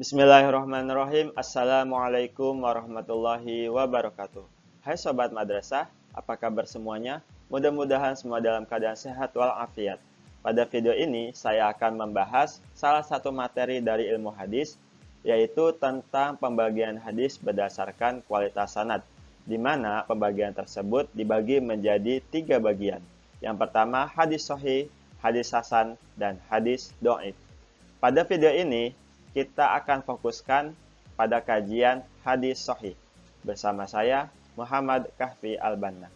Bismillahirrahmanirrahim. Assalamualaikum warahmatullahi wabarakatuh. Hai Sobat Madrasah, apa kabar semuanya? Mudah-mudahan semua dalam keadaan sehat walafiat. Pada video ini, saya akan membahas salah satu materi dari ilmu hadis, yaitu tentang pembagian hadis berdasarkan kualitas sanad, di mana pembagian tersebut dibagi menjadi 3 bagian. Yang pertama, hadis sahih, hadis hasan, dan hadis dhaif. Pada video ini, kita akan fokuskan pada kajian hadis sahih. Bersama saya, Muhammad Kahfi Al-Banna.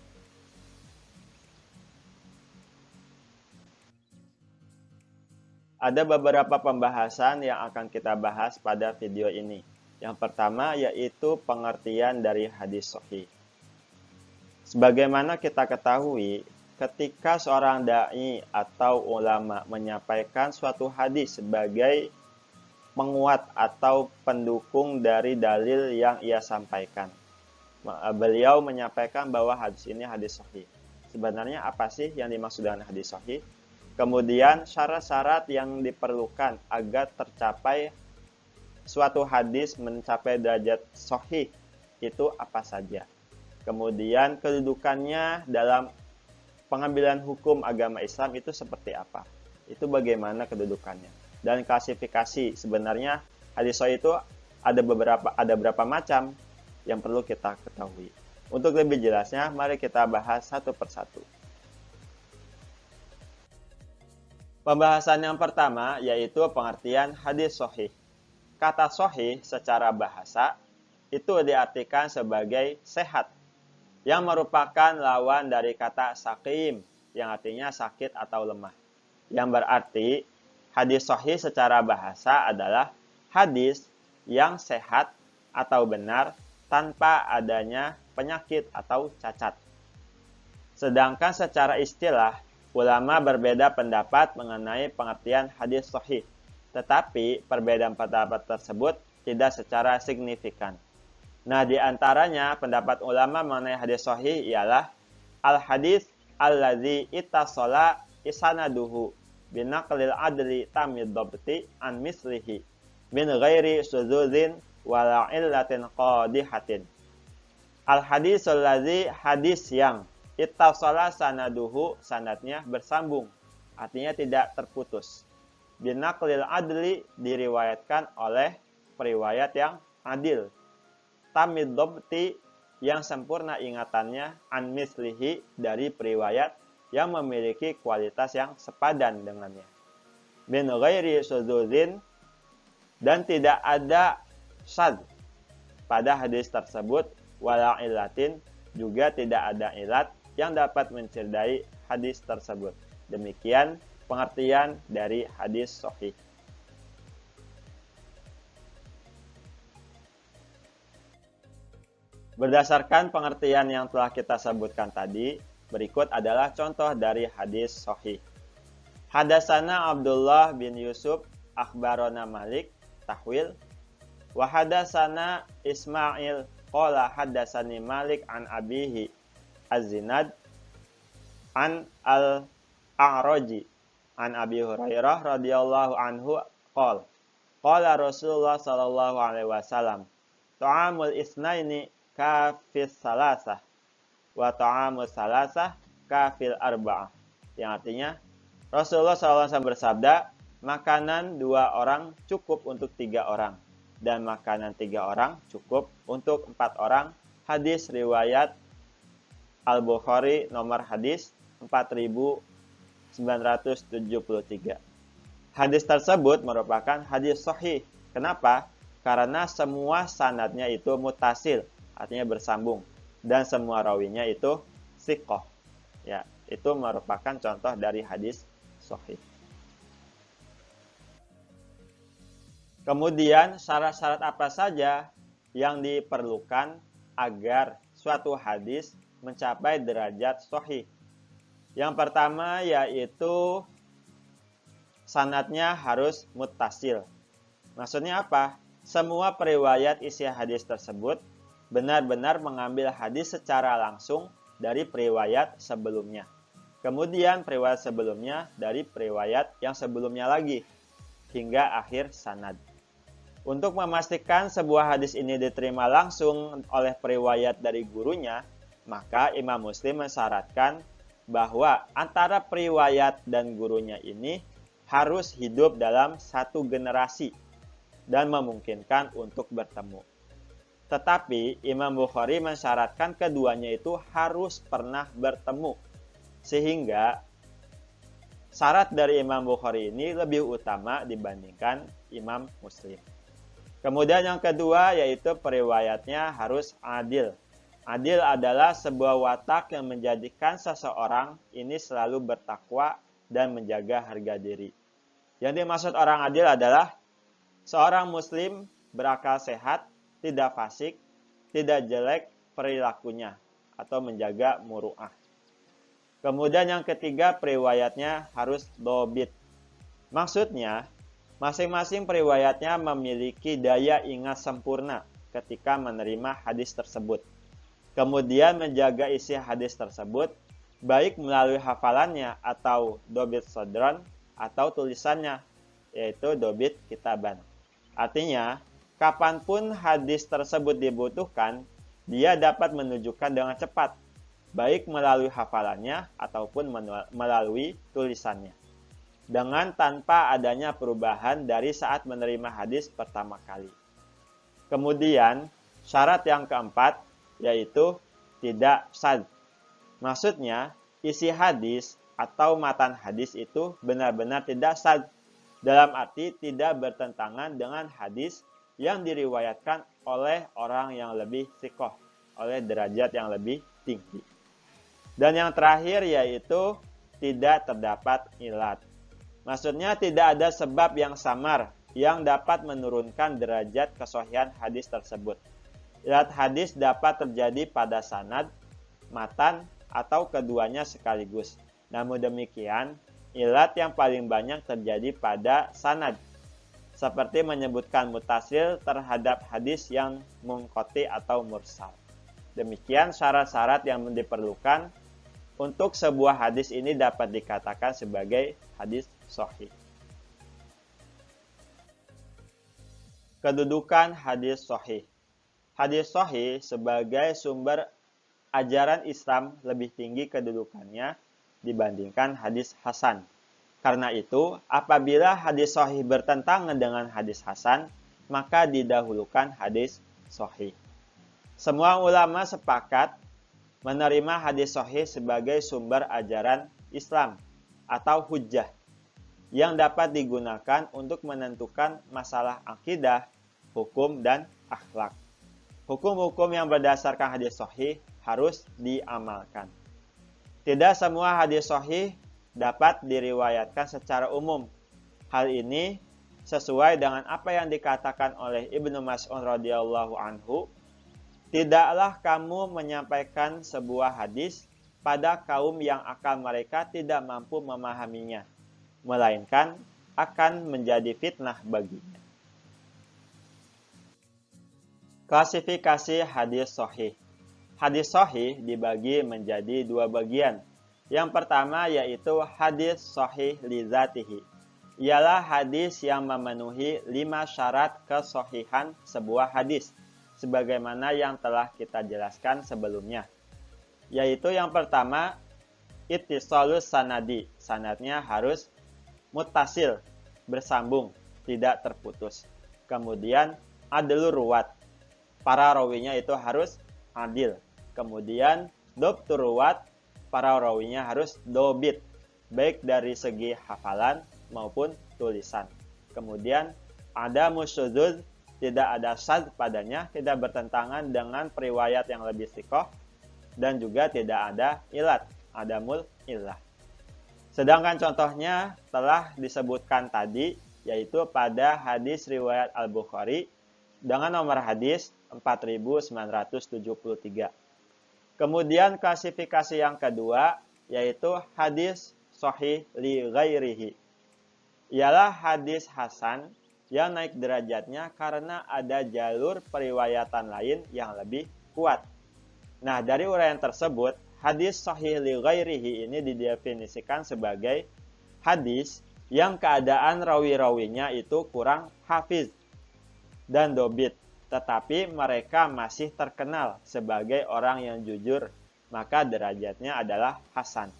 Ada beberapa pembahasan yang akan kita bahas pada video ini. Yang pertama yaitu pengertian dari hadis sahih. Sebagaimana kita ketahui, ketika seorang dai atau ulama menyampaikan suatu hadis sebagai penguat atau pendukung dari dalil yang ia sampaikan, beliau menyampaikan bahwa hadis ini hadis sahih. Sebenarnya apa sih yang dimaksud dengan hadis sahih? Kemudian syarat-syarat yang diperlukan agar tercapai suatu hadis mencapai derajat sahih itu apa saja? Kemudian kedudukannya dalam pengambilan hukum agama Islam itu seperti apa? Itu bagaimana kedudukannya? Dan klasifikasi, sebenarnya hadis sahih itu ada berapa macam yang perlu kita ketahui. Untuk lebih jelasnya, mari kita bahas satu persatu. Pembahasan yang pertama yaitu pengertian hadis sahih. Kata sahih secara bahasa itu diartikan sebagai sehat, yang merupakan lawan dari kata saqim, yang artinya sakit atau lemah. Yang berarti hadis sahih secara bahasa adalah hadis yang sehat atau benar tanpa adanya penyakit atau cacat. Sedangkan secara istilah, ulama berbeda pendapat mengenai pengertian hadis sahih. Tetapi perbedaan pendapat tersebut tidak secara signifikan. Nah, di antaranya pendapat ulama mengenai hadis sahih ialah al-hadis allazi ittasala isanaduhu binaqlil adli tamid dhabti an mislihi min ghairi suzuzin wala illatin qadihatin. Al-hadis allazi, hadis yang ittasala sanaduhu, sanadnya bersambung, artinya tidak terputus. Binaqlil adli, diriwayatkan oleh periwayat yang adil. Tamid dhabti, yang sempurna ingatannya, an mislihi, dari periwayat yang memiliki kualitas yang sepadan dengannya. Min ghairi suzuzin, dan tidak ada syadz pada hadis tersebut, wala illatin, juga tidak ada ilat yang dapat mencederai hadis tersebut. Demikian pengertian dari hadis sahih. Berdasarkan pengertian yang telah kita sebutkan tadi, berikut adalah contoh dari hadis sahih. Hadasana Abdullah bin Yusuf akhbarona Malik tahwil wa hadasana Ismail qala hadasani Malik an abihi Az-Zinad an al-A'raji an Abi Hurairah radhiyallahu anhu qala Rasulullah sallallahu alaihi wasallam ta'amul isnaini kafis salasah wa ta'amul salasah kafil arba'ah, yang artinya Rasulullah SAW bersabda, makanan 2 orang cukup untuk 3 orang, dan makanan 3 orang cukup untuk 4 orang. Hadis riwayat Al-Bukhari, nomor hadis 4973. Hadis tersebut merupakan hadis sahih. Kenapa? Karena semua sanadnya itu muttasil, artinya bersambung, dan semua rawinya itu thiqah. Ya, itu merupakan contoh dari hadis sahih. Kemudian syarat-syarat apa saja yang diperlukan agar suatu hadis mencapai derajat sahih? Yang pertama yaitu sanadnya harus muttasil. Maksudnya apa? Semua periwayat isi hadis tersebut benar-benar mengambil hadis secara langsung dari periwayat sebelumnya. Kemudian periwayat sebelumnya dari periwayat yang sebelumnya lagi, hingga akhir sanad. Untuk memastikan sebuah hadis ini diterima langsung oleh periwayat dari gurunya, maka Imam Muslim mensyaratkan bahwa antara periwayat dan gurunya ini harus hidup dalam satu generasi dan memungkinkan untuk bertemu. Tetapi Imam Bukhari mensyaratkan keduanya itu harus pernah bertemu, sehingga syarat dari Imam Bukhari ini lebih utama dibandingkan Imam Muslim. Kemudian yang kedua yaitu periwayatnya harus adil. Adil adalah sebuah watak yang menjadikan seseorang ini selalu bertakwa dan menjaga harga diri. Yang dimaksud orang adil adalah seorang muslim berakal sehat, tidak fasik, tidak jelek perilakunya, atau menjaga muru'ah. Kemudian yang ketiga periwayatnya harus dobit. Maksudnya, masing-masing periwayatnya memiliki daya ingat sempurna ketika menerima hadis tersebut. Kemudian menjaga isi hadis tersebut, baik melalui hafalannya atau dobit sodron, atau tulisannya, yaitu dobit kitaban. Artinya, kapanpun hadis tersebut dibutuhkan, dia dapat menunjukkan dengan cepat, baik melalui hafalannya ataupun melalui tulisannya, dengan tanpa adanya perubahan dari saat menerima hadis pertama kali. Kemudian, syarat yang keempat yaitu tidak shadz. Maksudnya, isi hadis atau matan hadis itu benar-benar tidak shadz, dalam arti tidak bertentangan dengan hadis yang diriwayatkan oleh orang yang lebih thiqah, oleh derajat yang lebih tinggi. Dan yang terakhir yaitu tidak terdapat ilat. Maksudnya tidak ada sebab yang samar yang dapat menurunkan derajat kesohihan hadis tersebut. Ilat hadis dapat terjadi pada sanad, matan, atau keduanya sekaligus. Namun demikian, ilat yang paling banyak terjadi pada sanad, seperti menyebutkan mutasil terhadap hadis yang munqati atau mursal. Demikian syarat-syarat yang diperlukan untuk sebuah hadis ini dapat dikatakan sebagai hadis sahih. Kedudukan hadis sahih. Hadis sahih sebagai sumber ajaran Islam lebih tinggi kedudukannya dibandingkan hadis hasan. Karena itu, apabila hadis sahih bertentangan dengan hadis hasan, maka didahulukan hadis sahih. Semua ulama sepakat menerima hadis sahih sebagai sumber ajaran Islam atau hujjah yang dapat digunakan untuk menentukan masalah akidah, hukum, dan akhlak. Hukum-hukum yang berdasarkan hadis sahih harus diamalkan. Tidak semua hadis sahih dapat diriwayatkan secara umum. Hal ini sesuai dengan apa yang dikatakan oleh Ibnu Mas'ud radhiyallahu anhu, tidaklah kamu menyampaikan sebuah hadis pada kaum yang akal mereka tidak mampu memahaminya, melainkan akan menjadi fitnah baginya. Klasifikasi hadis sahih. Hadis sahih dibagi menjadi dua bagian. Yang pertama yaitu hadis sahih li dzatihi. Ialah hadis yang memenuhi 5 syarat kesahihan sebuah hadis, sebagaimana yang telah kita jelaskan sebelumnya. Yaitu yang pertama, ittisalus sanadi. Sanadnya harus muttasil, bersambung, tidak terputus. Kemudian adlur ruwat. Para rawinya itu harus adil. Kemudian dobtur ruwat. Para rawinya harus dobit, baik dari segi hafalan maupun tulisan. Kemudian ada musyudzuz, tidak ada syadz padanya, tidak bertentangan dengan periwayat yang lebih thiqah, dan juga tidak ada ilat, adamul illah. Sedangkan contohnya telah disebutkan tadi, yaitu pada hadis riwayat Al-Bukhari dengan nomor hadis 4973. Kemudian klasifikasi yang kedua yaitu hadis sahih li ghairihi. Ialah hadis hasan yang naik derajatnya karena ada jalur periwayatan lain yang lebih kuat. Nah, dari uraian tersebut, hadis sahih li ghairihi ini didefinisikan sebagai hadis yang keadaan rawi-rawinya itu kurang hafiz. dan dobit, tetapi mereka masih terkenal sebagai orang yang jujur, maka derajatnya adalah hasan.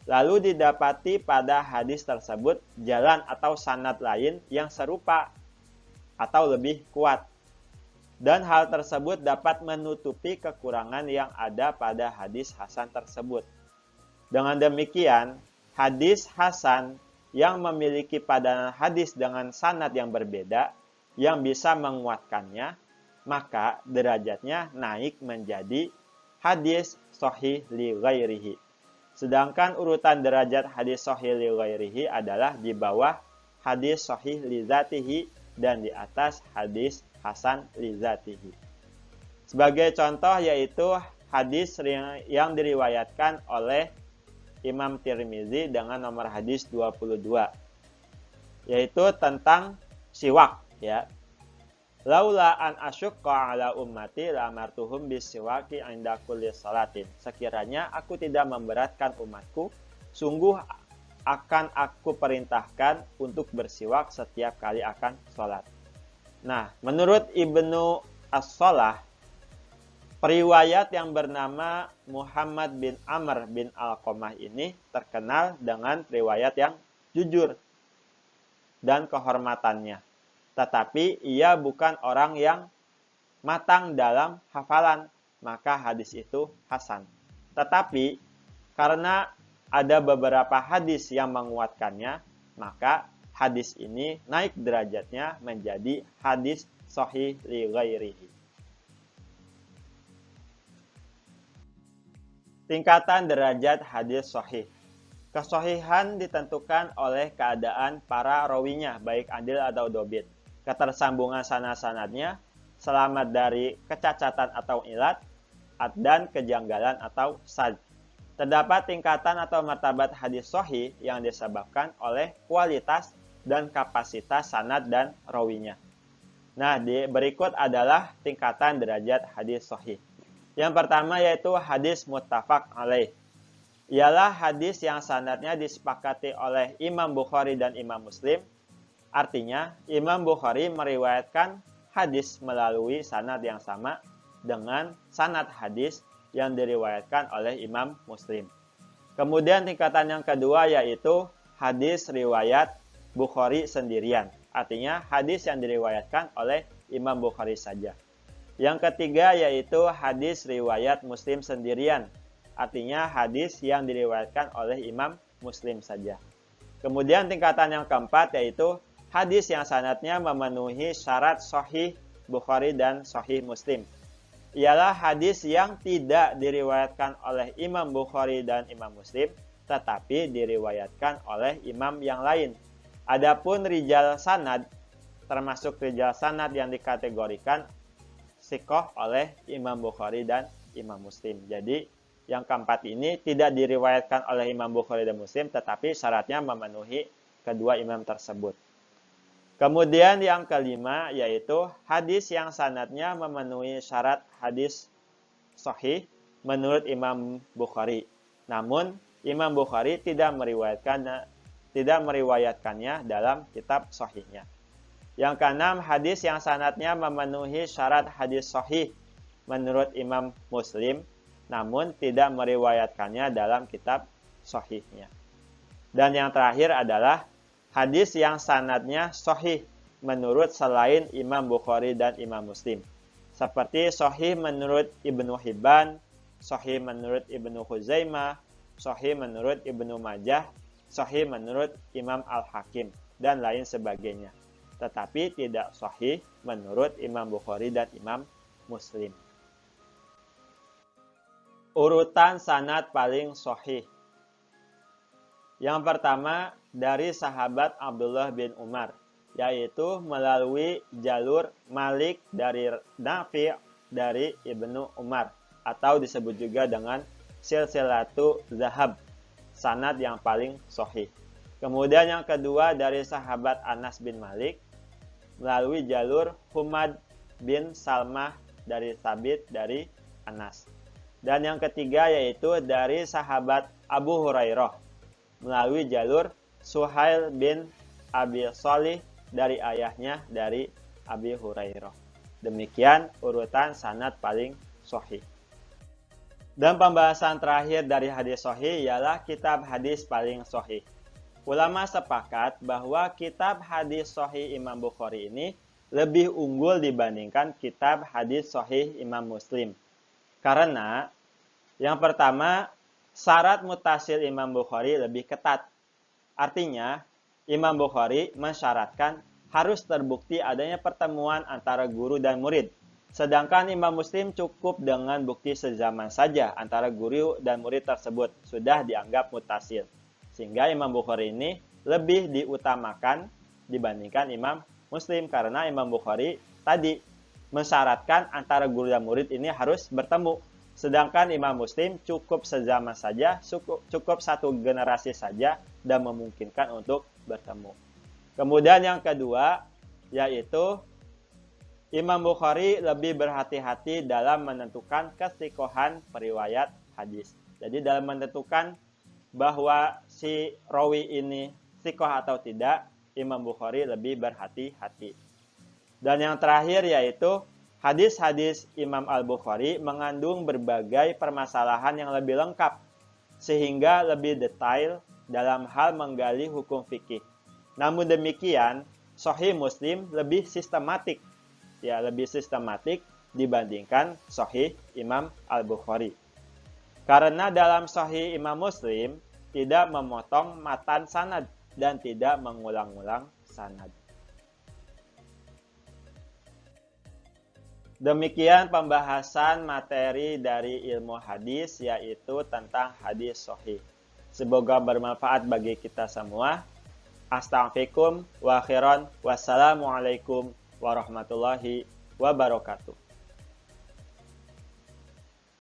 Lalu didapati pada hadis tersebut jalan atau sanad lain yang serupa atau lebih kuat. Dan hal tersebut dapat menutupi kekurangan yang ada pada hadis hasan tersebut. Dengan demikian, hadis hasan yang memiliki padanan hadis dengan sanad yang berbeda yang bisa menguatkannya, maka derajatnya naik menjadi hadis sahih li ghairihi. Sedangkan urutan derajat hadis sahih li ghairihi adalah di bawah hadis sahih li zatihi dan di atas hadis hasan li zatihi. Sebagai contoh yaitu hadis yang diriwayatkan oleh Imam Tirmizi dengan nomor hadis 22, yaitu tentang siwak, ya. Laula an asyqa ala ummati la amartuhum bisiwaki inda kulli salatin. Sekiranya aku tidak memberatkan umatku, sungguh akan aku perintahkan untuk bersiwak setiap kali akan sholat. Nah, menurut Ibnu As-Shalah, periwayat yang bernama Muhammad bin Amr bin Alqamah ini terkenal dengan riwayat yang jujur dan kehormatannya. Tetapi ia bukan orang yang matang dalam hafalan, maka hadis itu hasan. Tetapi karena ada beberapa hadis yang menguatkannya, maka hadis ini naik derajatnya menjadi hadis sahih li ghairihi. Tingkatan derajat hadis sahih. Kesahihan ditentukan oleh keadaan para rawinya, baik adil atau dobit. Ketersambungan sanad-sanadnya, selamat dari kecacatan atau ilat, dan kejanggalan atau sad. Terdapat tingkatan atau martabat hadis sahih yang disebabkan oleh kualitas dan kapasitas sanad dan rawinya. Nah, berikut adalah tingkatan derajat hadis sahih. Yang pertama yaitu hadis muttafaq alaih. Ialah hadis yang sanadnya disepakati oleh Imam Bukhari dan Imam Muslim. Artinya, Imam Bukhari meriwayatkan hadis melalui sanad yang sama dengan sanad hadis yang diriwayatkan oleh Imam Muslim. Kemudian tingkatan yang kedua yaitu hadis riwayat Bukhari sendirian. Artinya, hadis yang diriwayatkan oleh Imam Bukhari saja. Yang ketiga yaitu hadis riwayat Muslim sendirian. Artinya, hadis yang diriwayatkan oleh Imam Muslim saja. Kemudian tingkatan yang keempat yaitu hadis yang sanadnya memenuhi syarat sahih Bukhari dan sahih Muslim. Ialah hadis yang tidak diriwayatkan oleh Imam Bukhari dan Imam Muslim, tetapi diriwayatkan oleh imam yang lain. Adapun rijal sanad, termasuk rijal sanad yang dikategorikan sikoh oleh Imam Bukhari dan Imam Muslim. Jadi, yang keempat ini tidak diriwayatkan oleh Imam Bukhari dan Muslim, tetapi syaratnya memenuhi kedua imam tersebut. Kemudian yang kelima yaitu hadis yang sanadnya memenuhi syarat hadis sahih menurut Imam Bukhari. Namun Imam Bukhari tidak meriwayatkannya dalam kitab sahihnya. Yang keenam, hadis yang sanadnya memenuhi syarat hadis sahih menurut Imam Muslim, namun tidak meriwayatkannya dalam kitab sahihnya. Dan yang terakhir adalah hadis yang sanadnya sahih menurut selain Imam Bukhari dan Imam Muslim. Seperti sahih menurut Ibnu Hibban, sahih menurut Ibnu Khuzaimah, sahih menurut Ibnu Majah, sahih menurut Imam Al-Hakim, dan lain sebagainya. Tetapi tidak sahih menurut Imam Bukhari dan Imam Muslim. Urutan sanad paling sahih. Yang pertama dari sahabat Abdullah bin Umar, yaitu melalui jalur Malik dari Nafi' dari Ibnu Umar, atau disebut juga dengan silsilatu zahab, sanad yang paling sahih. Kemudian yang kedua dari sahabat Anas bin Malik, melalui jalur Humad bin Salmah dari Sabit dari Anas. Dan yang ketiga yaitu dari sahabat Abu Hurairah, melalui jalur Suhail bin Abi Shalih dari ayahnya dari Abi Hurairah. Demikian urutan sanad paling sahih. Dan pembahasan terakhir dari hadis sahih ialah kitab hadis paling sahih. Ulama sepakat bahwa kitab hadis sahih Imam Bukhari ini lebih unggul dibandingkan kitab hadis sahih Imam Muslim. Karena yang pertama, syarat mutasil Imam Bukhari lebih ketat. Artinya, Imam Bukhari mensyaratkan harus terbukti adanya pertemuan antara guru dan murid. Sedangkan Imam Muslim cukup dengan bukti sezaman saja antara guru dan murid tersebut sudah dianggap mutasil. Sehingga Imam Bukhari ini lebih diutamakan dibandingkan Imam Muslim karena Imam Bukhari tadi mensyaratkan antara guru dan murid ini harus bertemu. Sedangkan Imam Muslim cukup sezaman saja, cukup satu generasi saja dan memungkinkan untuk bertemu. Kemudian yang kedua yaitu Imam Bukhari lebih berhati-hati dalam menentukan kesikohan periwayat hadis. Jadi dalam menentukan bahwa si rawi ini sikoh atau tidak, Imam Bukhari lebih berhati-hati. Dan yang terakhir yaitu hadis-hadis Imam Al-Bukhari mengandung berbagai permasalahan yang lebih lengkap, sehingga lebih detail dalam hal menggali hukum fikih. Namun demikian, Sahih Muslim lebih sistematik dibandingkan Sahih Imam Al-Bukhari. Karena dalam Sahih Imam Muslim tidak memotong matan sanad dan tidak mengulang-ulang sanad. Demikian pembahasan materi dari ilmu hadis yaitu tentang hadis sahih. Semoga bermanfaat bagi kita semua. Astaghfirullahaladzim wa khairan. Wassalamualaikum warahmatullahi wabarakatuh.